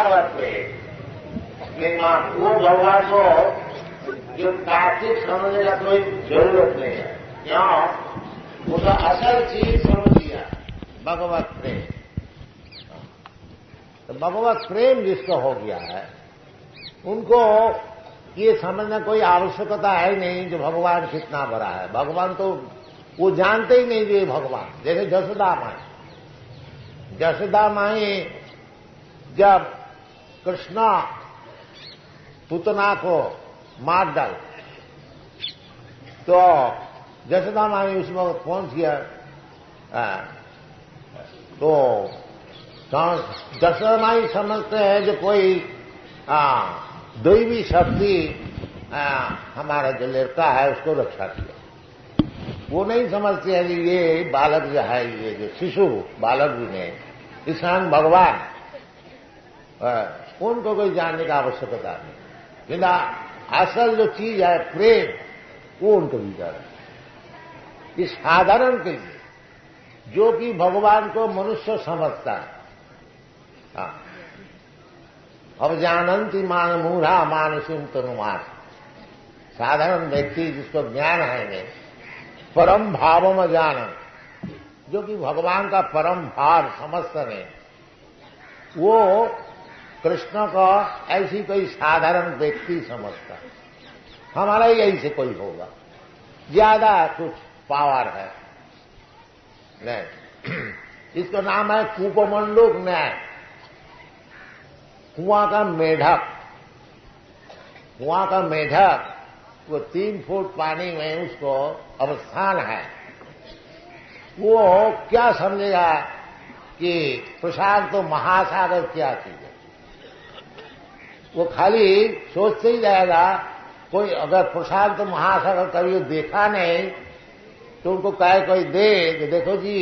भागवत में वो भगवान को जो तात्विक समझने का कोई जरूरत नहीं है, क्यों? उसका असल चीज समझ लिया, भगवत प्रेम। तो भगवत प्रेम जिसको हो गया है, उनको ये समझना कोई आवश्यकता है नहीं कि भगवान कितना बड़ा है। भगवान तो वो जानते ही नहीं कि भगवान। जैसे जसोदा माई जब कृष्णा पूतना को मार डाल, तो जसोदा माई उस वक्त पहुंच गया, तो जसोदा माई समझते हैं जो कोई दैवी शक्ति हमारा जो लड़का है उसको रक्षा किया। वो नहीं समझते हैं कि ये बालक जो है, ये जो शिशु बालक भी नहीं, ईशान भगवान, उनको कोई जानने की आवश्यकता नहीं। बिना असल जो चीज है प्रेम, वो उनको भीतर है। इस साधारण के लिए जो कि भगवान को मनुष्य समझता है, अब जानंती मान मूढ़ा मानसिम तनुमान, साधारण व्यक्ति जिसको ज्ञान है नहीं, परम भाव में जानन, जो कि भगवान का परम भाव समझते नहीं, वो कृष्ण को ऐसी कोई साधारण व्यक्ति समझता। हमारा ही ऐसे कोई होगा, ज्यादा कुछ पावर है नहीं। इसका नाम है कूपमंडूक न्याय, कुआं का मेढक। कुआं का मेढक वो 3 फुट पानी में उसको अवस्थान है, वो क्या समझेगा कि प्रशांत तो महासागर क्या चीज है। वो खाली सोचते ही जाएगा। कोई अगर प्रशांत तो महासागर कभी देखा नहीं तो उनको कहे कोई दे, देखो जी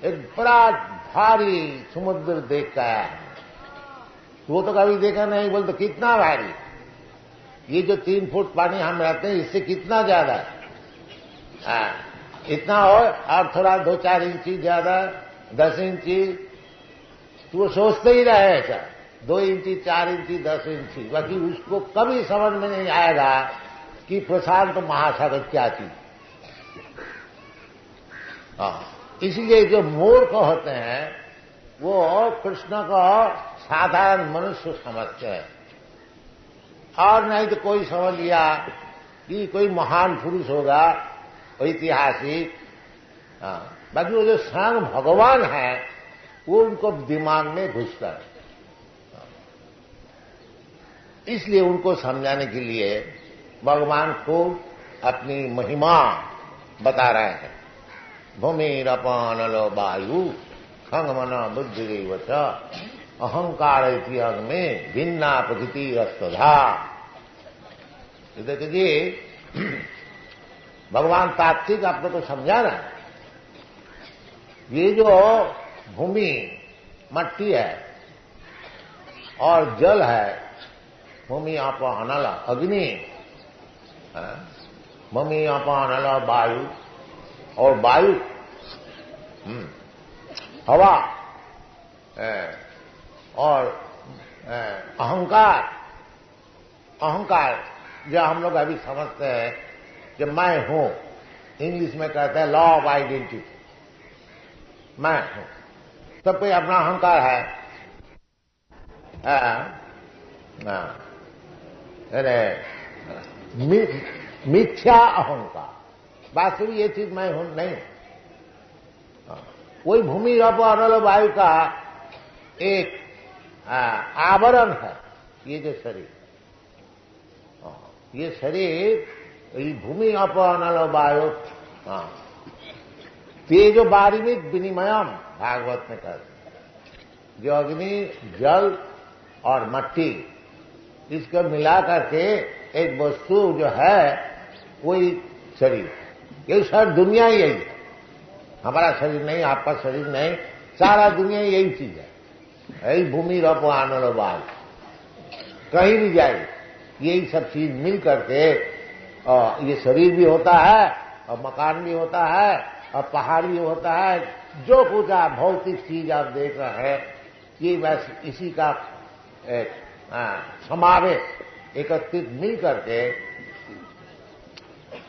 एक बड़ा भारी समुद्र देख के आया है, वो तो कभी देखा नहीं। बोल तो कितना भारी, ये जो 3 फुट पानी हम रहते हैं इससे कितना ज्यादा है, इतना हो और थोड़ा 2-4 इंची ज्यादा, 10 इंची, तो वो सोचते ही रहे ऐसा 2 इंची, 4 इंची, 10 इंची। बाकी उसको कभी समझ में नहीं आएगा कि प्रशांत महासागर क्या चीज। इसलिए जो मूर्ख होते हैं वो कृष्ण को साधारण मनुष्य समझते हैं, और नहीं तो कोई समझ लिया कि कोई महान पुरुष होगा, ऐतिहासिक। बाकी वो जो स्वयं भगवान है वो उनको दिमाग में घुसता है। इसलिए उनको समझाने के लिए भगवान को अपनी महिमा बता रहे हैं। भूमिरपानलो वायु खंगमन बुद्धि वच अहंकार अग्नि में भिन्ना प्रकृति रस्तधा। देखिए भगवान तात्विक आपने को समझा ना, ये जो भूमि मट्टी है और जल है, भूमि आप अनल अग्नि, भूमि आप अनल वायु, और वायु हवा, और अहंकार। अहंकार जो हम लोग अभी समझते हैं कि मैं हूं, इंग्लिश में कहते हैं लॉ ऑफ आइडेंटिटी, मैं हूं। सब कोई अपना अहंकार है। मिथ्या अहंकार, वास्तविक ये चीज मैं हूं नहीं। वही भूमि रप अनल वायु का एक आवरण है ये जो शरीर। ये शरीर भूमि अप अनल वायु, तेजो बारिमित विनिमयम भागवत में कहते, जो अग्नि, जल और मट्टी इसको मिला करके एक वस्तु जो है वही शरीर। ये सारी दुनिया ही यही है, हमारा शरीर नहीं, आपका शरीर नहीं, सारा दुनिया यही चीज है। यही भूमि रप आनल वायु, कहीं भी जाए यही सब चीज मिल करके ये शरीर भी होता है, और मकान भी होता है, और पहाड़ भी होता है। जो कुछ आप भौतिक चीज आप देख रहे हैं ये बस इसी का एक समावेश एकत्रित मिल करके,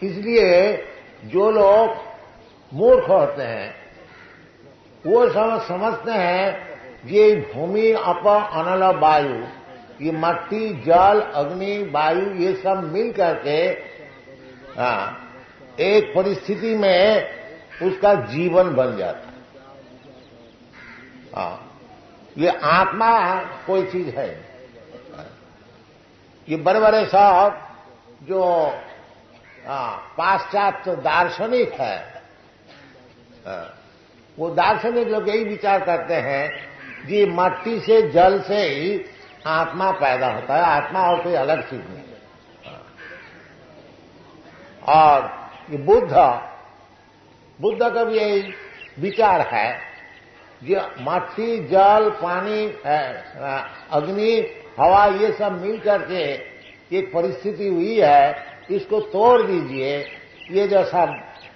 इसलिए जो लोग मूर्ख होते हैं वो समझते हैं ये भूमि, अप, अनल, वायु, ये मट्टी, जल, अग्नि, वायु, ये सब मिल करके एक परिस्थिति में उसका जीवन बन जाता है। ये आत्मा कोई चीज है। ये बड़े बड़े सब जो पाश्चात्य दार्शनिक है, वो दार्शनिक लोग यही विचार करते हैं कि मट्टी से, जल से ही आत्मा पैदा होता है, आत्मा और कोई अलग चीज नहीं। और ये बुद्ध का भी यही विचार है कि मट्टी, जल, पानी, अग्नि, हवा, ये सब मिल करके एक परिस्थिति हुई है, इसको तोड़ दीजिए, ये जो सब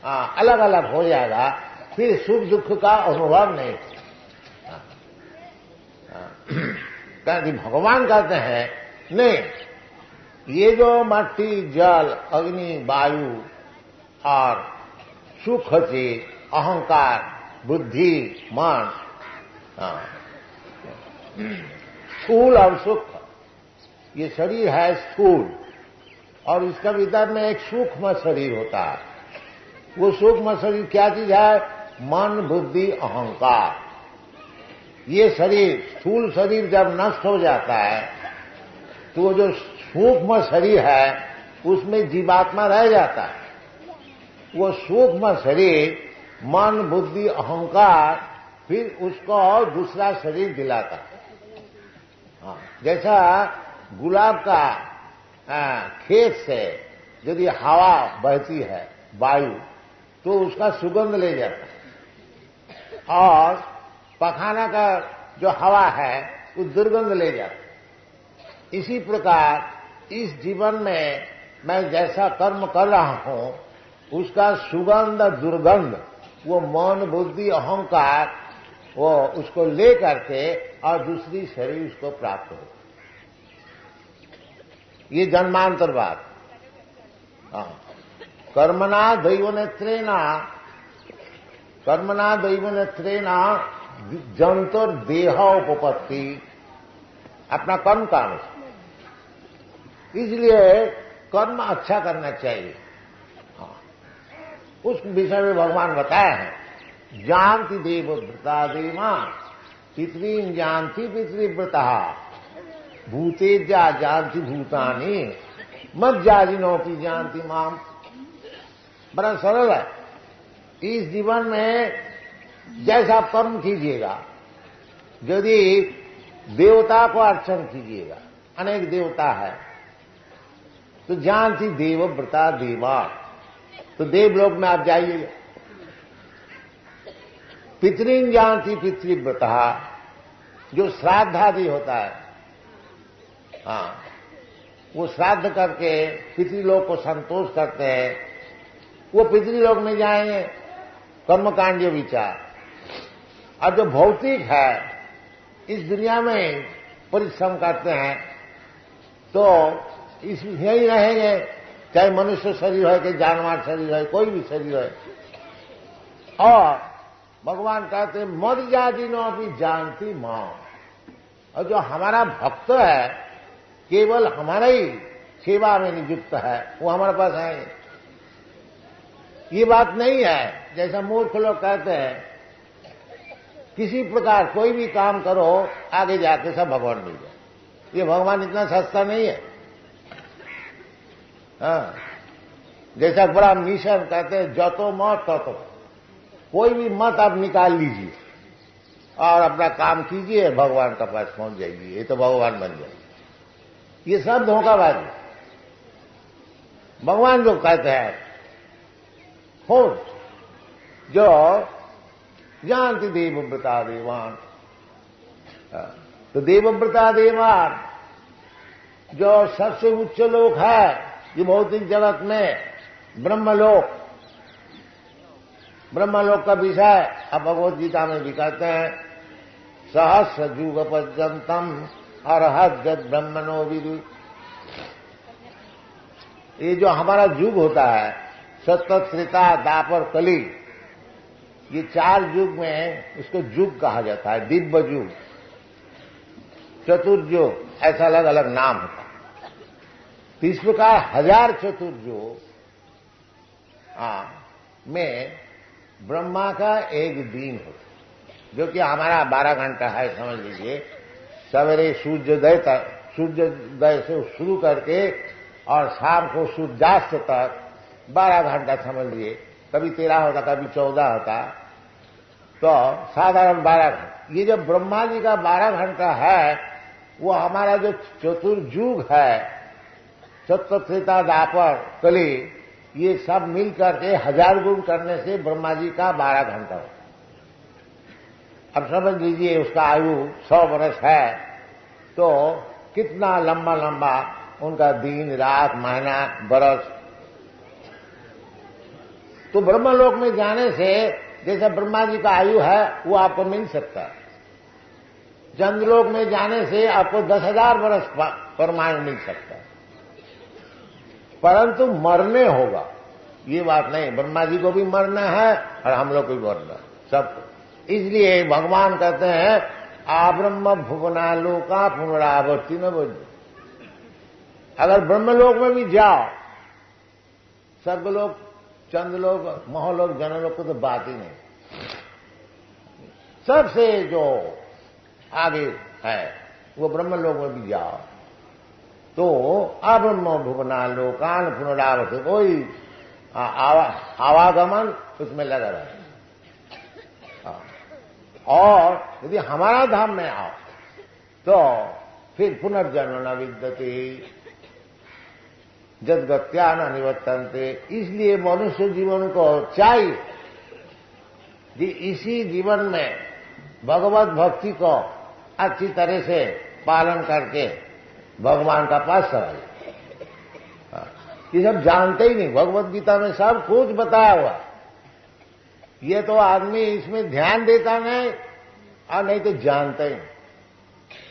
अलग अलग हो जाएगा, फिर सुख दुख का अनुभव नहीं। भगवान कहते हैं नहीं, ये जो मट्टी, जल, अग्नि, वायु और सुख चीज, अहंकार, बुद्धि, मन, स्थूल और सूक्ष्म, ये शरीर है स्थूल, और इसका भीतर में एक सूक्ष्म शरीर होता है। वो सूक्ष्म शरीर क्या चीज है? मन, बुद्धि, अहंकार। ये शरीर, स्थूल शरीर जब नष्ट हो जाता है तो वो जो सूक्ष्म शरीर है उसमें जीवात्मा रह जाता है। वो सूक्ष्म शरीर, मन, बुद्धि, अहंकार, फिर उसको दूसरा शरीर दिलाता है। जैसा गुलाब का खेत से यदि हवा बहती है, वायु, तो उसका सुगंध ले जाता है, और पखाना का जो हवा है वो दुर्गंध ले जाता है। इसी प्रकार इस जीवन में मैं जैसा कर्म कर रहा हूं, उसका सुगंध, दुर्गंध, वो मन, बुद्धि, अहंकार, वो उसको ले करके और दूसरी शरीर उसको प्राप्त हो। ये जन्मांतर बात। कर्मणा दैव नेत्रेना जंतुर देह उपपत्ति, अपना कर्म काम। इसलिए कर्म अच्छा करना चाहिए। उस विषय में भगवान बताया है, जानती देवव्रता देवा पितरीन जानती पितृव्रता भूतेजा जानती भूतानी मत जाजिनोपी जानती माम। बड़ा सरल है। इस जीवन में जैसा कर्म कीजिएगा, यदि देवता को अर्चन कीजिएगा, अनेक देवता है, तो जानती देवव्रता देवा, तो देवलोक में आप जाइएगा। पितरीन जानती पितृव्रता, जो श्राद्ध आदि होता है, वो श्राद्ध करके पितृलोक को संतोष करते हैं, वो पितृलोक में जाएंगे। कर्मकांडीय विचार। और जो भौतिक है, इस दुनिया में परिश्रम करते हैं, तो इस यही रहेंगे, चाहे मनुष्य शरीर है, कि जानवर शरीर है, कोई भी शरीर है। और भगवान कहते हैं मर जाजिनो भी जानती मां। और जो हमारा भक्त है, केवल हमारा ही सेवा में नियुक्त है, वो हमारे पास है। ये बात नहीं है जैसा मूर्ख लोग कहते हैं, किसी प्रकार कोई भी काम करो, आगे जाके सब भगवान मिल जाए। ये भगवान इतना सस्ता नहीं है। जैसा बड़ा मिशन कहते हैं, जतो मत ततो, कोई भी मत आप निकाल लीजिए और अपना काम कीजिए, भगवान का पास पहुंच जाइए, ये तो भगवान बन जाएगी। ये सब धोखाबाजी। भगवान जो कहते हैं हो, जो जानती देवव्रता देवान, तो देवव्रता देवान जो सबसे उच्च लोक है ये भौतिक जगत में, ब्रह्मलोक। ब्रह्मलोक का विषय अब भगवद गीता में भी कहते हैं, सहस्र युग पर्यंतम अरहत जद ब्रह्मणो विदु। ये जो हमारा युग होता है, सत्य, त्रेता, द्वापर, कली, ये 4 युग में इसको युग कहा जाता है, दिव्य युग, चतुर्युग, ऐसा अलग अलग नाम होता है। तो इस प्रकार 1000 चतुर्युग में ब्रह्मा का एक दिन होता है, जो कि हमारा 12 घंटा है, समझ लीजिए। सवेरे सूर्योदय से शुरू करके और शाम को सूर्यास्त तक 12 घंटा समझ लीजिए। कभी 13 होता, कभी 14 होता, तो साधारण 12 घंटा। ये जो ब्रह्मा जी का 12 घंटा है, वो हमारा जो चतुर्युग है, सत्य, त्रेता, द्वापर, कली, ये सब मिल करके 1000 गुण करने से ब्रह्मा जी का 12 घंटा होता। अब समझ लीजिए उसका आयु 100 वर्ष है, तो कितना लंबा लंबा उनका दिन, रात, महीना, बरस। तो ब्रह्मलोक में जाने से जैसा ब्रह्मा जी का आयु है वो आपको मिल सकता है। चंद्रलोक में जाने से आपको 10,000 वर्ष परमाणु मिल सकता है, परंतु मरने होगा, ये बात नहीं। ब्रह्मा जी को भी मरना है और हम लोग को भी मरना है, सबको। इसलिए भगवान कहते हैं आब्रह्म भुवनालोका पुनरावर्ती न बोल। अगर ब्रह्मलोक में भी जाओ, स्वर्गलोक, चंद्रलोक, महलोक, जनलोक को तो बात ही नहीं। सबसे जो आगे है वो ब्रह्मलोक में भी जाओ तो अब्रह्म भुवनालोकान पुनरावर्ती, कोई आवागमन उसमें लगा रहे। और यदि हमारा धाम में आओ तो फिर पुनर्जन्म न विद्यते जदगत्या न निवर्तन्ते। इसलिए मनुष्य जीवन को चाहिए कि इसी जीवन में भगवत भक्ति को अच्छी तरह से पालन करके भगवान का पास चले। ये सब जानते ही नहीं, भगवत गीता में सब कुछ बताया हुआ। ये तो आदमी इसमें ध्यान देता नहीं और नहीं तो जानता ही नहीं।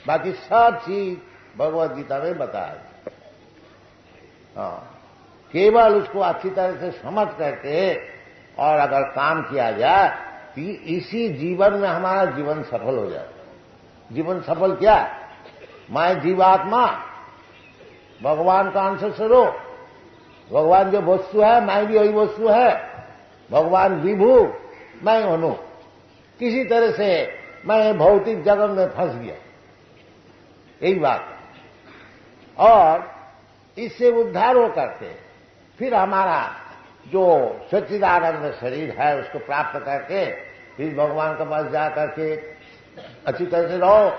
बाकी सब चीज भगवत गीता में बताया। केवल उसको अच्छी तरह से समझ करके और अगर काम किया जाए तो इसी जीवन में हमारा जीवन सफल हो जाए। जीवन सफल क्या? मैं जीवात्मा, भगवान का अंश स्वरूप, भगवान जो वस्तु है मैं भी वही वस्तु है, भगवान विभू मैं हूं। किसी तरह से मैं भौतिक जगत में फंस गया, यही बात। और इससे उद्धार हो करके फिर हमारा जो सच्चिदानंद शरीर है उसको प्राप्त करके फिर भगवान के पास जा करके अच्छी तरह से रहो।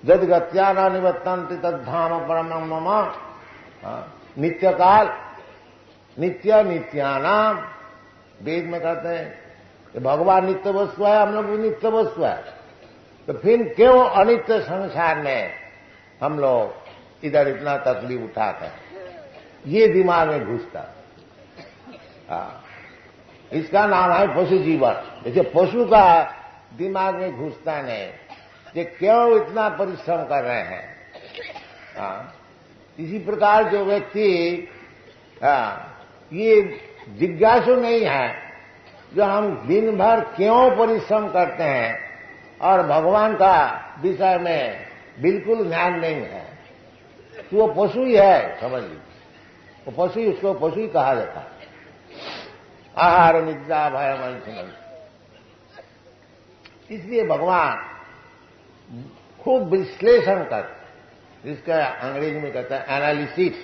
जद गत्या न निवर्तन्ते तद्धाम परमं मम। नित्य काल, नित्य नित्यानाम, वेद में कहते हैं कि भगवान नित्य वस्तु है, हम लोग भी नित्य वस्तु है। तो फिर क्यों अनित्य संसार में हम लोग इधर इतना तकलीफ उठाकर, ये दिमाग में घुसता। इसका नाम है पशु जीवन। जैसे पशु का दिमाग में घुसता नहीं कि क्यों इतना परिश्रम कर रहे हैं। इसी प्रकार जो व्यक्ति ये जिज्ञासु नहीं है, जो हम दिन भर क्यों परिश्रम करते हैं और भगवान का विषय में बिल्कुल ध्यान नहीं है, तो वो पशु ही है, समझ लीजिए। वो पशु, उसको पशु ही कहा जाता है। आहार निद्रा भय मन। इसलिए भगवान खूब विश्लेषण कर, जिसका अंग्रेजी में कहता है एनालिसिस,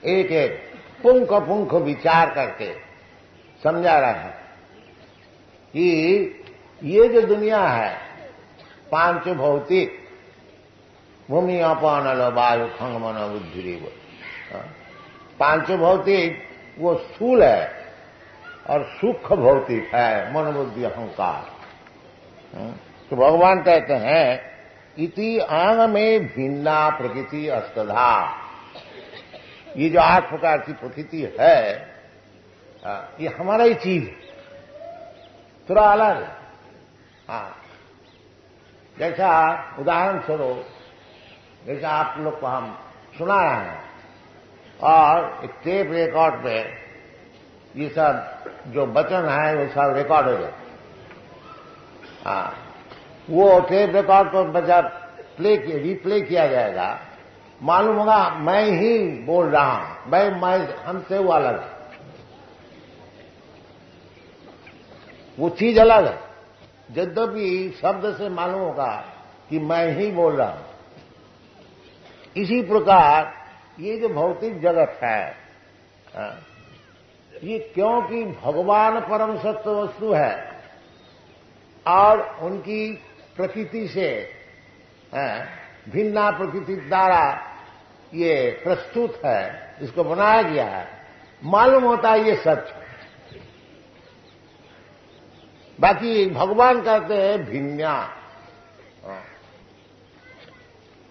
एक एक पुंख पुंख विचार करके समझा रहा है कि ये जो दुनिया है पांच भौतिक, भूमि अपान नल वायु खंग मन बुद्धि, पांच भौतिक वो स्थूल है और सूक्ष्म भौतिक है मन बुद्धि अहंकार। तो भगवान कहते हैं इति आंग में भिन्ना प्रकृति अष्टधा। ये जो 8 प्रकार की प्रकृति है ये हमारा ही चीज है, थोड़ा अलग है। जैसा उदाहरण स्वरूप जैसा आप लोग को हम सुना रहे हैं और एक टेप रिकॉर्ड पे ये सब जो वचन है वो सब रिकॉर्ड हो जाए। हाँ, वो टेप रिकॉर्ड पर जब रिप्ले किया जाएगा, मालूम होगा मैं ही बोल रहा हूं, मैं हमसे वो अलग है, वो चीज अलग है। यद्यपि शब्द से मालूम होगा कि मैं ही बोल रहा हूं। इसी प्रकार ये जो भौतिक जगत है, ये क्योंकि भगवान परम सत्य वस्तु है और उनकी प्रकृति से भिन्ना प्रकृति द्वारा ये प्रस्तुत है, इसको बनाया गया है, मालूम होता है ये सच। बाकी भगवान कहते हैं भिन्ना।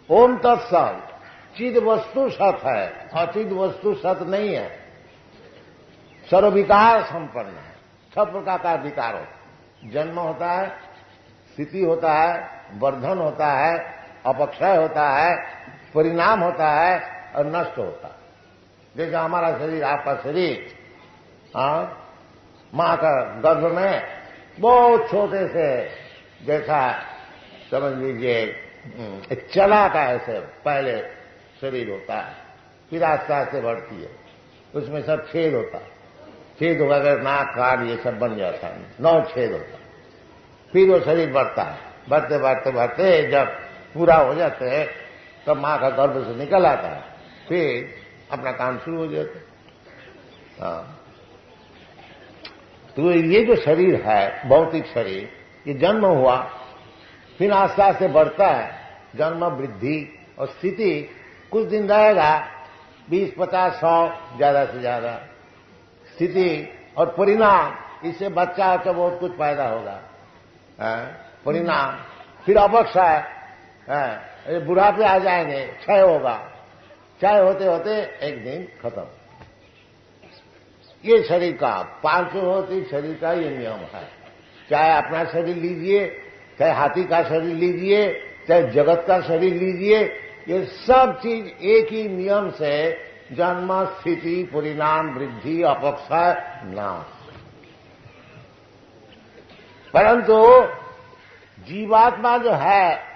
ओम तत्सत, चिद वस्तु सत है, अचिद वस्तु सत नहीं है। सर्वविकार संपन्न है, सब प्रकार का विकार होता है। जन्म होता है, स्थिति होता है, वर्धन होता है, अपक्षय होता है, परिणाम होता है और नष्ट होता है। जैसा हमारा शरीर, आपका शरीर मां का गर्भ में बहुत छोटे से, जैसा समझ लीजिए चला था, ऐसे पहले शरीर होता है, फिर आस्ते आस्ते बढ़ती है, उसमें सब छेद होता है, छेद होगा अगर नाक कान ये सब बन जाता है, 9 छेद होता है, फिर वो शरीर बढ़ता है, बढ़ते बढ़ते बढ़ते जब पूरा हो जाते हैं तब मां का गर्भ से निकल आता है, फिर अपना काम शुरू हो जाता है। हाँ, तो ये जो शरीर है, भौतिक शरीर, ये जन्म हुआ, फिर आस्ते आस्ते बढ़ता है, जन्म वृद्धि और स्थिति, कुछ दिन रहेगा, 20, 50, 100 ज्यादा से ज्यादा स्थिति और परिणाम, इससे बच्चा तो बहुत कुछ पैदा होगा, परिणाम, फिर अपक्षय, बुढ़ापे आ जाएंगे, क्षय होगा, क्षय होते होते एक दिन खत्म। ये शरीर का 500 भौतिक शरीर का ये नियम है। चाहे अपना शरीर लीजिए, चाहे हाथी का शरीर लीजिए, चाहे जगत का शरीर लीजिए, ये सब चीज एक ही नियम से जन्म, स्थिति, परिणाम, वृद्धि, अपक्षय, नाश। परंतु जीवात्मा जो है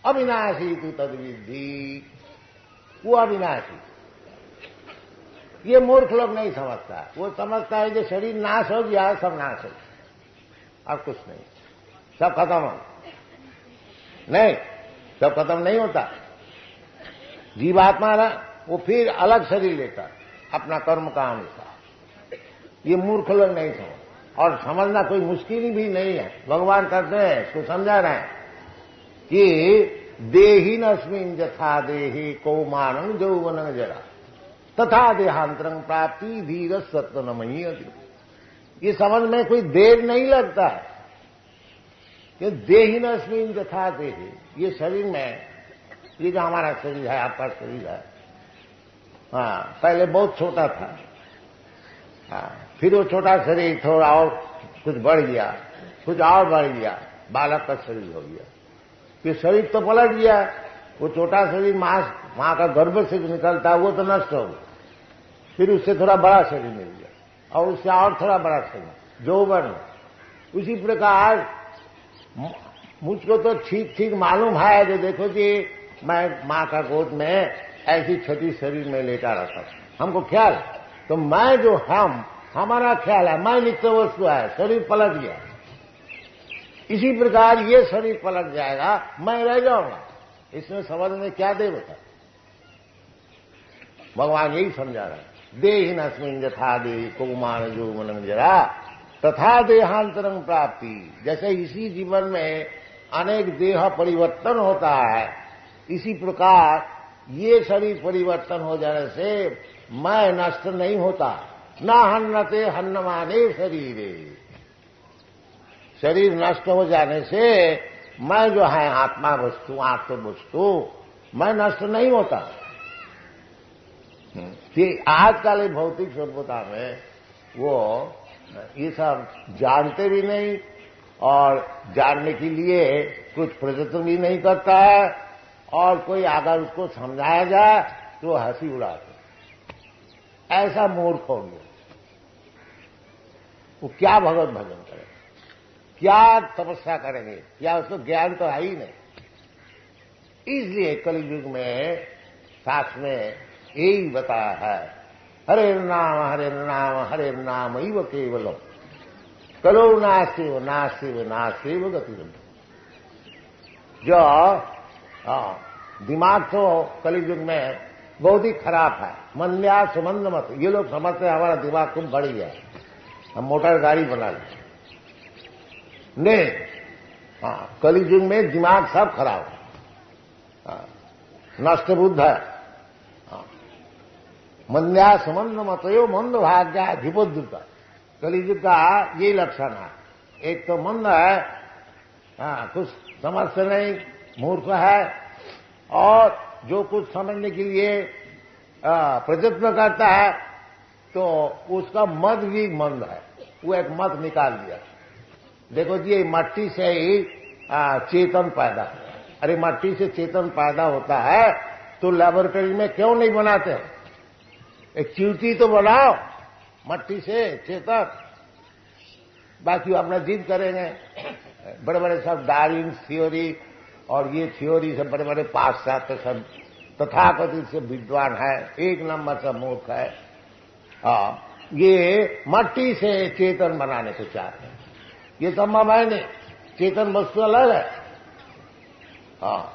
अविनाशी तू तद्विद्धि, वो अविनाशी। ये मूर्ख लोग नहीं समझता, वो समझता है कि शरीर नाश हो गया, सब नाश हो गया, अब कुछ नहीं, सब खत्म हो। नहीं, सब खत्म नहीं होता। जीवात्मा ना वो फिर अलग शरीर लेता अपना कर्म का अनुसार। ये मूर्ख लोग नहीं समझ, और समझना कोई मुश्किल भी नहीं है। भगवान कहते हैं, इसको समझा रहे हैं कि देहि नस्मिन् यथा देहि कौमारं यौवनं जरा तथा देहांतरं प्राप्ति धीर सत्व न महीयते। ये समझ में कोई देर नहीं लगता है कि देहि नस्मिन् यथा देहि, ये शरीर में, ये जो हमारा शरीर है, आपका शरीर है, हाँ, पहले बहुत छोटा था, हाँ, फिर वो छोटा शरीर थोड़ा और कुछ बढ़ गया, कुछ और बढ़ गया, बालक का शरीर हो गया, फिर शरीर तो पलट गया। वो छोटा शरीर मां का गर्भ से निकलता है, वो तो नष्ट हो गया, फिर उससे थोड़ा बड़ा शरीर मिल गया, और उससे और थोड़ा बड़ा शरीर, यौवन। उसी प्रकार मुझको तो ठीक ठीक मालूम है, जो देखो कि मैं मां का गोद में ऐसी छोटी शरीर में लेटा रहता था, हमको ख्याल, तो मैं जो हमारा ख्याल है, मैं नित्य वस्तु है, शरीर पलट गया। इसी प्रकार ये शरीर पलट जाएगा, मैं रह जाऊंगा, इसमें समझ में क्या दे बता। भगवान यही समझा रहे हैं, देहि नस्मिन् यथा देहि कौमार यौवनं जरा तथा देहांतरं प्राप्ति। जैसे इसी जीवन में अनेक देह परिवर्तन होता है, इसी प्रकार ये शरीर परिवर्तन हो जाने से मैं नष्ट नहीं होता। न हन्नते हन्नमाने शरीरे, शरीर नष्ट हो जाने से मैं जो है आत्मा वस्तु, आत्म वस्तु, मैं नष्ट नहीं होता। कि आजकल भौतिक सभ्यता में वो ये सब जानते भी नहीं और जानने के लिए कुछ प्रयत्न भी नहीं करता है, और कोई अगर उसको समझाया जाए तो हंसी उड़ाते। ऐसा मूर्ख हो गया। वो क्या भगवत भजन करेंगे, क्या तपस्या करेंगे, क्या उसको ज्ञान तो है ही नहीं। इसलिए कलयुग में शास्त्र में यही बताया है, हरे नाम हरे नाम हरे नाम इव केवलम कलो नास्तिव नास्तिव नास्तिव गति। जो दिमाग तो कलयुग में बहुत ही खराब है। मंद्या सुमंद मत, ये लोग समझते हैं हमारा दिमाग खूब बड़ी है, हम मोटर गाड़ी बना लें। नहीं, कलयुग में दिमाग सब खराब है, नष्ट बुद्ध है। मंद्या सुमंद मतयो मंद भाग्या अधिबुद्ध। कलयुग का ये लक्षण है। एक तो मंद है, कुछ समझते नहीं, मूर्ख है, और जो कुछ समझने के लिए प्रयत्न करता है तो उसका मत भी मंद है। वो एक मत निकाल दिया, देखो जी मट्टी से ही चेतन पैदा। अरे मट्टी से चेतन पैदा होता है तो लेबोरेटरी में क्यों नहीं बनाते? एक चींटी तो बनाओ मट्टी से चेतन। बाकी अपना जिद करेंगे, बड़े बड़े सब डार्विन थ्योरी और ये थ्योरी से बड़े बड़े पाश्चात्य सब तथाकथित से विद्वान है, एक नंबर का मूर्ख है। ये मट्टी से चेतन बनाने को चाहते हैं, ये संभव है नहीं, चेतन वस्तु अलग है।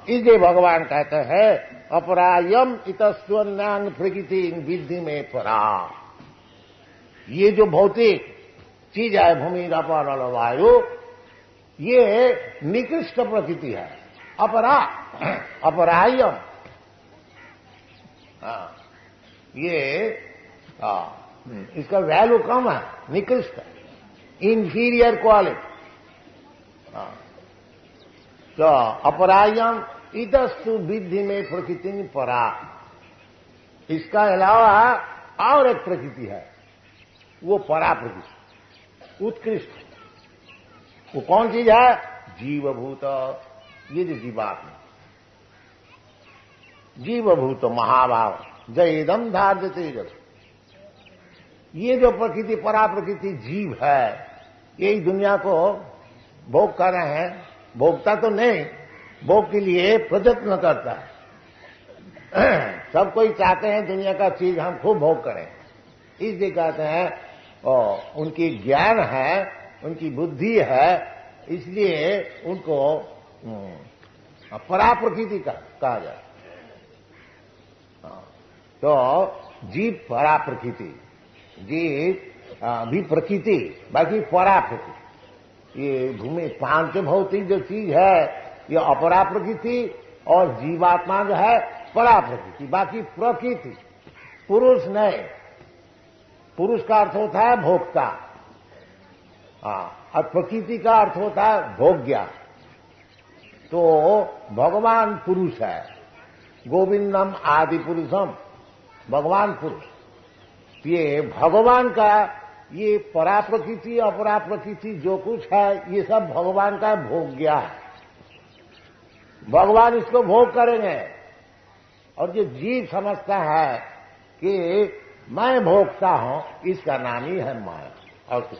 इसलिए भगवान कहते हैं अपरायम इतस्वन्यांग प्रकृति विद्धि में परा। ये जो भौतिक चीज है भूमि अपान वायु, ये निकृष्ट प्रकृति है। अपरायम, ये इसका वैल्यू कम है, निकृष्ट, इंफीरियर क्वालिटी। तो अपरायम इतस्तु विद्धि में प्रकृति परा। इसका अलावा और एक प्रकृति है, वो परा प्रकृति, उत्कृष्ट। वो कौन चीज है? जीवभूत। ये जो जीवात्मा, जीवभूत महाभाव जयदम धार्य तेजस। ये जो प्रकृति परा प्रकृति जीव है, यही दुनिया को भोग कर रहे हैं। भोगता तो नहीं, भोग के लिए प्रयत्न करता है। सब कोई चाहते हैं दुनिया का चीज हम खूब भोग करें, इसलिए कहते हैं उनकी ज्ञान है, उनकी बुद्धि है, इसलिए उनको परा प्रकृति कहा जाए। तो जीव परा प्रकृति, जीव भी प्रकृति, बाकी परा प्रकृति। ये भूमि पांच भौतिक जो चीज है ये अपरा प्रकृति, और जीवात्मा जो है परा प्रकृति। बाकी प्रकृति पुरुष नहीं, पुरुष का अर्थ होता है भोक्ता, और प्रकृति का अर्थ होता है भोग्या। तो भगवान पुरुष है, गोविंदम आदि पुरुषम, भगवान पुरुष। ये भगवान का ये परा प्रकृति अपरा प्रकृति जो कुछ है ये सब भगवान का भोग्या है। भगवान इसको भोग करेंगे, और जो जीव समझता है कि मैं भोगता हूं, इसका नाम ही है माया, और कुछ।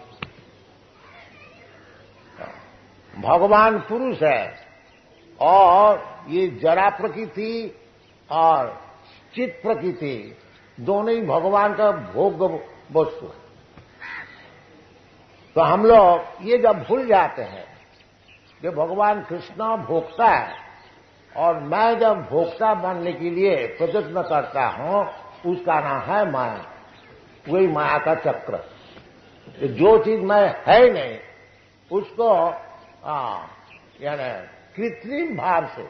भगवान पुरुष है, और ये जरा प्रकृति और चित प्रकृति दोनों ही भगवान का भोग वस्तु है। तो हम लोग ये जब भूल जाते हैं कि भगवान कृष्ण भोक्ता है, और मैं जब भोक्ता बनने के लिए प्रयत्न करता हूं, उसका नाम है माया। वही माया का चक्र। जो चीज मैं है नहीं उसको यानी कृत्रिम भाव से,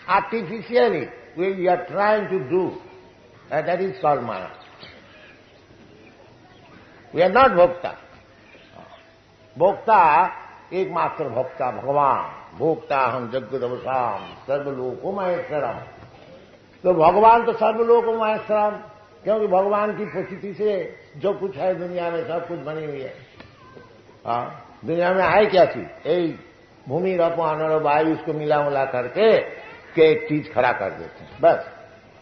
artificially we are trying to do, that is called maya. We are not bhokta. भोक्ता एकमात्र भोक्ता भगवान। भोक्ता हम जगदवसाम सर्वलोको महेश्वरम। तो भगवान तो सर्वलोको महेश्वरम, क्योंकि भगवान की प्रकृति से जो कुछ है दुनिया में सब कुछ बनी हुई है। दुनिया में है क्या चीज? यही भूमि रप और वायु, उसको मिला मिला करके के एक चीज खड़ा कर देते हैं बस।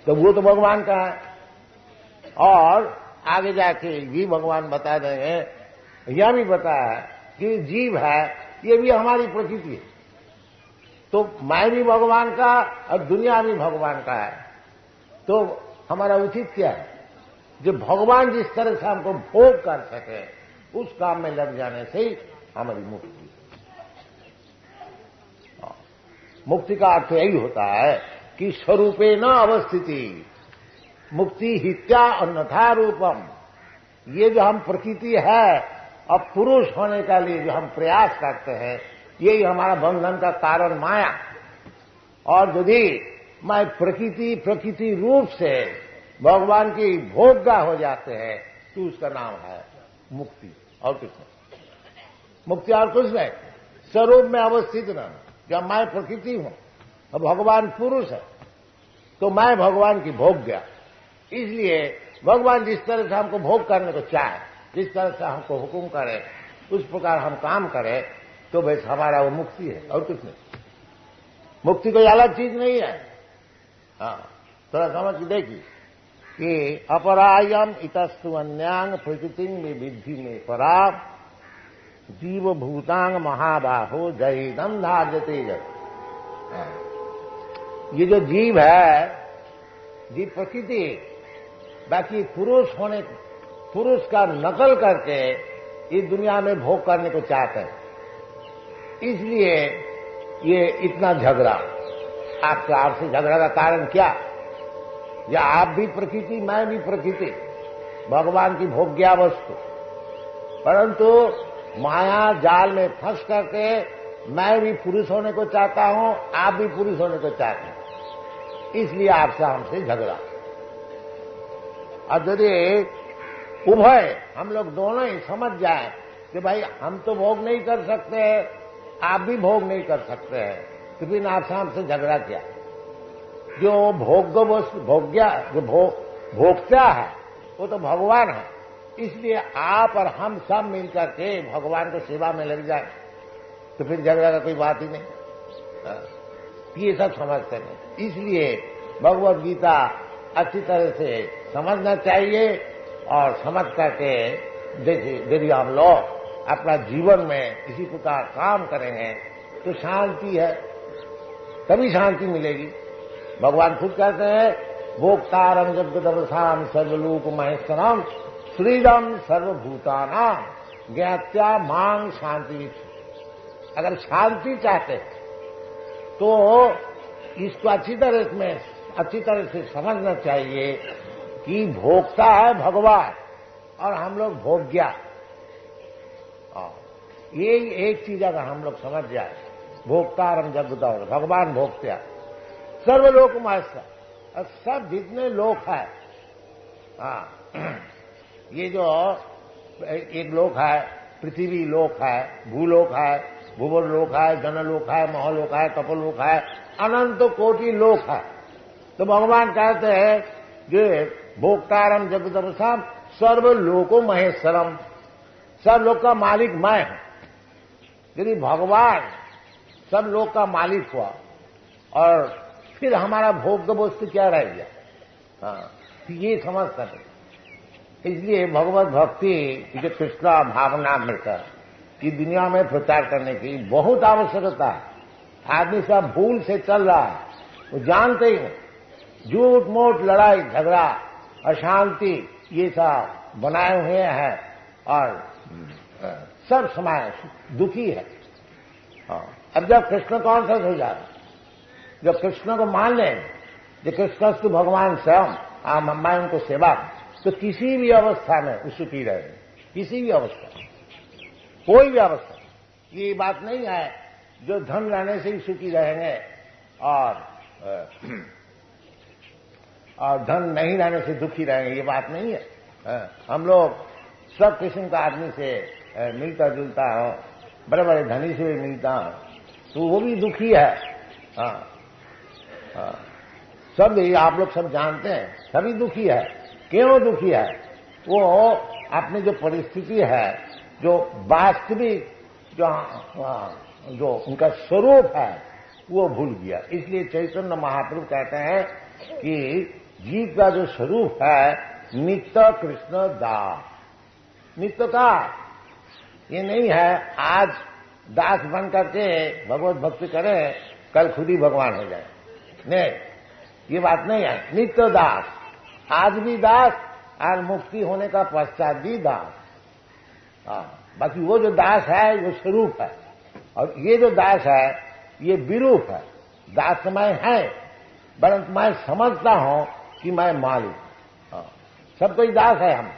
तो वो तो भगवान का है। और आगे जाके भी भगवान बता देंगे, यह भी बताया है कि जीव है, ये भी हमारी प्रकृति है। तो मैं भी भगवान का और दुनिया भी भगवान का है। तो हमारा उचित क्या है? जो भगवान जिस तरह से हमको भोग कर सके, उस काम में लग जाने से ही हमारी मुक्ति। मुक्ति का अर्थ यही होता है कि स्वरूपे न अवस्थिति मुक्ति हित्या अन्यथा रूपम। ये जो हम प्रकृति है, अब पुरुष होने के लिए जो हम प्रयास करते हैं, यही हमारा बंधन का कारण माया। और यदि मैं प्रकृति रूप से भगवान की भोग्य हो जाते हैं, तो उसका नाम है मुक्ति। और कुछ नहीं, मुक्ति और कुछ नहीं। स्वरूप में अवस्थित न, जब मैं प्रकृति हूं और भगवान पुरुष है, तो मैं भगवान की भोग्य। इसलिए भगवान जिस तरह से हमको भोग करने को चाहे, जिस तरह से हमको हुक्म करे, उस प्रकार हम काम करें, तो बस हमारा वो मुक्ति है और कुछ नहीं। मुक्ति कोई अलग चीज नहीं है। हाँ, थोड़ा समझ देखिए कि अपरायम इतस्तु अन्यांग प्रकृति में विद्धि में परा जीव भूतांग महाबाहो जैदम धार्यते जग। ये जो जीव है, जीव प्रकृति, बाकी पुरुष का नकल करके इस दुनिया में भोग करने को चाहते हैं। इसलिए ये इतना झगड़ा। आपसे झगड़ा का कारण क्या? या आप भी प्रकृति, मैं भी प्रकृति, भगवान की भोग्या वस्तु, परंतु माया जाल में फंस करके मैं भी पुरुष होने को चाहता हूं, आप भी पुरुष होने को चाहते हैं। इसलिए आपसे हमसे झगड़ा। और यदि उभय हम लोग दोनों ही समझ जाए कि भाई हम तो भोग नहीं कर सकते, आप भी भोग नहीं कर सकते हैं, तो फिर आपसे हमसे झगड़ा क्या? जो भोग्या जो भोक्ता है वो तो भगवान है। इसलिए आप और हम सब मिलकर के भगवान को सेवा में लग जाए, तो फिर झगड़ा का कोई बात ही नहीं। ये सब समझते नहीं। इसलिए भगवद गीता अच्छी तरह से समझना चाहिए, और समझ करके देखिए, यदि हम लोग अपना जीवन में इसी प्रकार काम करेंगे तो शांति है, तभी शांति मिलेगी। भगवान खुद कहते हैं, भोक्तारम जगदवसाम सर्वलोक महेश्वरम श्रीरम सर्वभूतानां ज्ञात्या मांग शांति। अगर शांति चाहते हैं तो इसको अच्छी तरह से समझना चाहिए कि भोक्ता है भगवान और हम लोग भोग्या। ये एक चीज अगर हम लोग समझ जाए, भोक्तारम जगदव, भगवान भोक्त्या, सर्वलोक महेश्वर, और सब जितने लोक है, ये जो एक लोक है, पृथ्वी लोक है, भूलोक है, भूवल लोक है, जनलोक है, महलोक है, तपोलोक है, अनंत कोटि लोक है। तो भगवान कहते हैं जो भोक्तारम जगदवसाम सर्वलोको महेश्वरम, सब लोग का मालिक मैं हूं। यदि भगवान सब लोग का मालिक हुआ और फिर हमारा भोग्य वस्तु क्या रह गया? तो ये समझ सकते। इसलिए भगवत भक्ति जो कृष्ण भावना मिलकर कि दुनिया में प्रचार करने की बहुत आवश्यकता है। आदमी सब भूल से चल रहा है, वो जानते ही नहीं, झूठ मूठ लड़ाई झगड़ा अशांति ये सब बनाए हुए हैं, और सब समाज दुखी है। अब जब कृष्ण कॉन्शियस हो जाए, जब कृष्ण को मान लें, जो कृष्ण तो भगवान स्वयं, मैं उनको सेवा, तो किसी भी अवस्था में वो सुखी रहेंगे। किसी भी अवस्था, कोई भी अवस्था, ये बात नहीं है जो धन रहने से ही सुखी रहेंगे और धन नहीं रहने से दुखी रहेंगे, ये बात नहीं है। हम लोग सब किस्म का आदमी से मिलता जुलता हो, बड़े बड़े धनी से भी मिलता हो, तो वो भी दुखी है। सब आप लोग सब जानते हैं, सभी दुखी है। क्यों दुखी है? वो अपनी जो परिस्थिति है, जो वास्तविक जो उनका स्वरूप है वो भूल गया। इसलिए चैतन्य महाप्रभु कहते हैं कि जीव का जो स्वरूप है नित्य कृष्ण दास। नित्य का ये नहीं है आज दास बन करके भगवत भक्ति करें कल खुद ही भगवान हो जाए, नहीं, ये बात नहीं है। नित्य दास, आज भी दास और मुक्ति होने का पश्चात भी दास। बाकी वो जो दास है वो स्वरूप है, और ये जो दास है ये विरूप है। दास मैं है, परंतु मैं समझता हूं कि मैं मालिक। सब कोई दास है। हम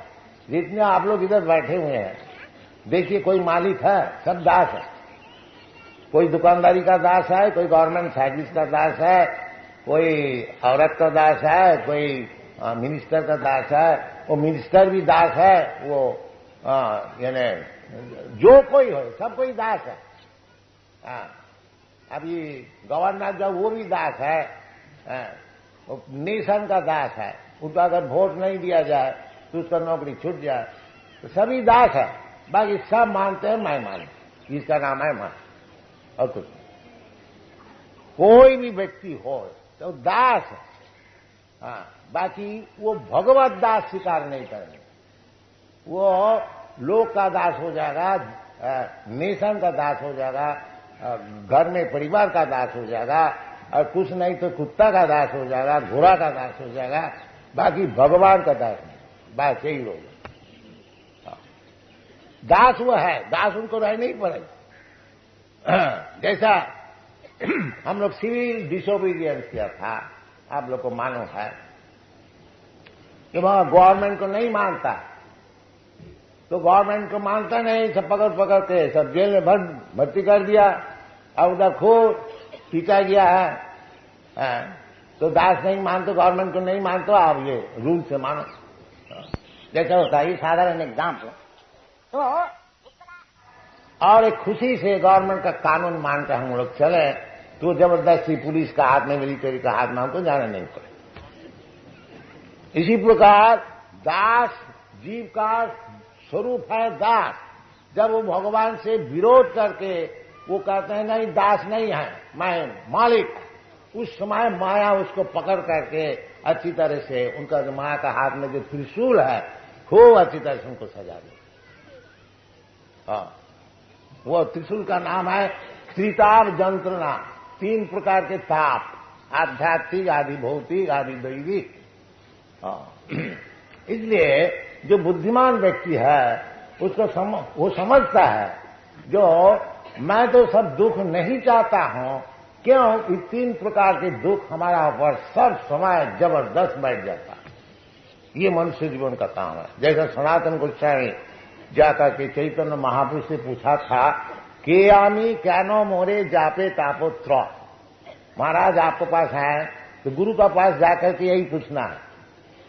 जितने आप लोग इधर बैठे हुए हैं, देखिए कोई मालिक है, सब दास है। कोई दुकानदारी का दास है, कोई गवर्नमेंट सर्विस का दास है, कोई औरत का दास है, कोई मिनिस्टर का दास है, वो मिनिस्टर भी दास है, वो यानी जो कोई हो सब कोई दास है। अभी गवर्नर जो वो भी दास है, वो नेशन का दास है। उसका अगर वोट नहीं दिया जाए तो उसका नौकरी छूट जाए, तो सभी दास है। बाकी सब मानते हैं मैं मानू, इसका नाम है मान, और कुछ कोई भी व्यक्ति हो तो दास है। बाकी वो भगवत दास स्वीकार नहीं करेंगे, वो लोक का दास हो जाएगा, नेशन का दास हो जाएगा, घर में परिवार का दास हो जाएगा, और कुछ नहीं तो कुत्ता का दास हो जाएगा, घोड़ा का दास हो जाएगा, बाकी भगवान का दास नहीं। बस यही लोग दास वो है, दास उनको रह नहीं पड़ेगा। जैसा हम लोग सिविल डिसोबीडियंस किया था, आप लोग को मालूम है कि वहां गवर्नमेंट को नहीं मानता, तो गवर्नमेंट को मानता नहीं, सब पकड़ पकड़ के सब जेल में भर्ती कर दिया, और उधर खूब पीटा गया है। तो दास नहीं मानते, गवर्नमेंट को नहीं मानते, आप ये रूल से मानो। जैसा होता है, ये साधारण एग्जाम्पल। तो और एक खुशी से गवर्नमेंट का कानून मानकर हम लोग चले, तो जबरदस्ती पुलिस का हाथ में, मिलिट्री का हाथ में हमको जाना नहीं पड़े। इसी प्रकार दास जीव का स्वरूप है दास। जब वो भगवान से विरोध करके वो कहते हैं नहीं दास नहीं है, मैं मालिक, उस समय माया उसको पकड़ करके अच्छी तरह से उनका जो माया का हाथ में जो त्रिशूल है खूब अच्छी तरह से उनको सजा दिया। वो त्रिशूल का नाम है त्रिताप जंत्रणा। 3 प्रकार के ताप, आध्यात्मिक, आदि भौतिक, आदि दैविक। इसलिए जो बुद्धिमान व्यक्ति है उसको वो समझता है, जो मैं तो सब दुख नहीं चाहता हूं, क्यों ये 3 प्रकार के दुख हमारा ऊपर सब समय जबरदस्त बैठ जाता है। ये मनुष्य जीवन का काम है। जैसा सनातन गोस्वामी जाकर के चैतन्य महापुरुष से पूछा था कि आमी कैनो मोरे जापे तापोत्र। महाराज आपके पास है तो गुरु का पास जाकर के यही पूछना है,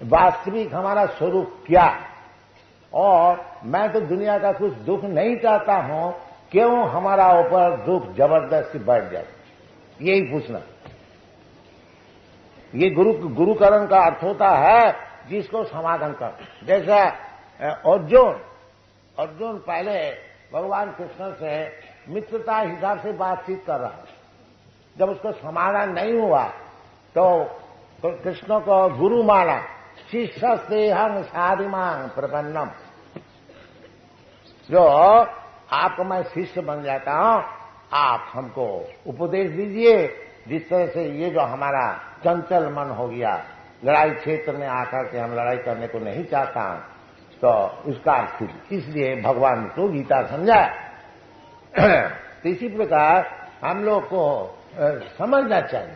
वास्तविक हमारा स्वरूप क्या, और मैं तो दुनिया का कुछ दुख नहीं चाहता हूं, क्यों हमारा ऊपर दुख जबरदस्त बढ़ जाए, यही पूछना। ये गुरुकरण का अर्थ होता है जिसको समाधान कर। जैसा अर्जुन पहले भगवान कृष्ण से मित्रता हिसाब से बातचीत कर रहा है, जब उसको समाधान नहीं हुआ तो कृष्ण को गुरु माना, शिष्य से हम साधिमान प्रपन्नम, जो आपको मैं शिष्य बन जाता हूं, आप हमको उपदेश दीजिए जिस तरह से ये जो हमारा चंचल मन हो गया, लड़ाई क्षेत्र में आकर के हम लड़ाई करने को नहीं चाहता, तो उसका अर्थ इसलिए भगवान को गीता समझा। तो इसी प्रकार हम लोग को समझना चाहिए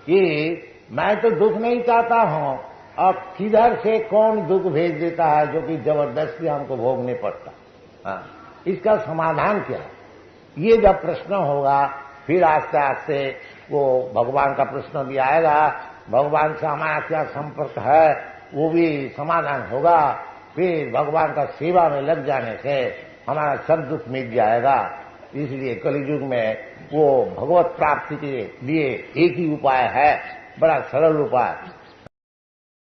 कि मैं तो दुख नहीं चाहता हूं, और किधर से कौन दुख भेज देता है जो कि जबरदस्ती हमको भोगने पड़ता। इसका समाधान क्या है, ये जब प्रश्न होगा फिर आस्ते आस्ते वो भगवान का प्रश्न भी आएगा, भगवान से हमारा क्या संपर्क है वो भी समाधान होगा। फिर भगवान का सेवा में लग जाने से हमारा सब दुख मिट जाएगा। इसलिए कलियुग में वो भगवत प्राप्ति के लिए एक ही उपाय है, बड़ा सरल उपाय,